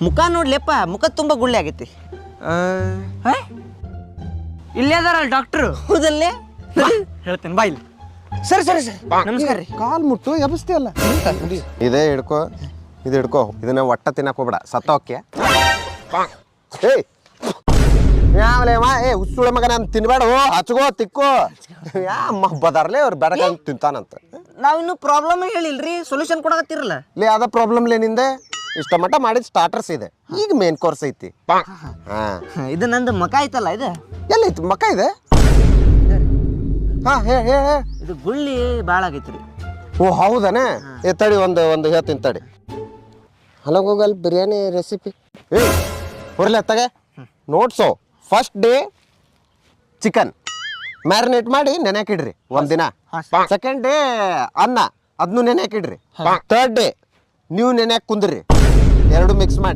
ಮುಖ ನೋಡ್ಲೆಪ್ಪ ಮುಖ ತುಂಬ ಗುಳ್ಳೆ ಆಗೈತಿ ಇಲ್ಲೇ ಅದಾರಲ್ಲ ಡಾಕ್ಟ್ರು. ಹೌದಲ್ಲೇ ಹೇಳ್ತೇನೆ ಬಾ ಇಲ್ಲಿ. ಸರಿ ಸರಿ ಸರಿ ನಮಸ್ಕಾರ ರೀ. ಕಾಲ್ ಮುಟ್ಟು ಎಬ್ಸ್ತಿಯಲ್ಲ. ಇದೇ ಹಿಡ್ಕೋ, ಇದು ಹಿಡ್ಕೋ. ಇದನ್ನ ಒಟ್ಟ ತಿನ್ನಕ್ ಹೋಗ್ಬೇಡ, ಸತ್ತ ಹೋಗ್ಯ. ಏಯ್ ಯಾವಲೇ ಮಾ ಉಸುಳೆ ಮಗ ನಾನು ತಿನ್ಬೇಡ, ಹಚ್ಕೋ ತಿಕ್ಕೋ. ಬದಾರ್ಲೇ ಅವ್ರು ಬೇಡ ತಿಂತಾನಂತ. ನಾವಿನ್ನೂ ಪ್ರಾಬ್ಲಮ್ ಹೇಳಿಲ್ರಿ, ಸೊಲ್ಯೂಷನ್ ಕೊಡಕತ್ತಿರಲ್ಲ. ಲೇ ಅದ ಪ್ರಾಬ್ಲಮ್ ಲೇ ನಿಂದೆ. ಇಷ್ಟ ಮಟ್ಟ ಮಾಡಿದ ಸ್ಟಾರ್ಟರ್ಸ್ ಇದೆ, ಈಗ ಮೇನ್ ಕೋರ್ಸ್ ಐತಿ. ಹಾ ಇದು ನಂದು ಮಕ ಐತಲ್ಲ ಇದು ಎಲ್ಲೈತಿ ಮಕ್ಕ ಇದೆ. ಹಾ ಹೇ ಹೇ ಹೇ ಇದು ಗುಳ್ಳಿ ಭಾಳ ಆಗೈತ್ರಿ. ಓ ಹೌದಾನೆ. ತಡಿ ಒಂದು ಹೇಳ್ತೀನಿ ತಡಿ. Hello Google biryani recipe. ಏಯ್ ಹೊರಲೆ ತಗೆ notes. First day chicken marinate ಮಾಡಿ ನೆನೆಕಿಡ್ರಿ ಒಂದಿನ. ಸೆಕೆಂಡ್ ಡೇ ಅನ್ನ ಅದನ್ನು ನೆನೆಕಿಡ್ರಿ. ಥರ್ಡ್ ಡೇ ನೀವು ನೆನೆಕ್ ಕುಂದ್ರಿ, ಎರಡು ಮಿಕ್ಸ್ ಮಾಡಿ.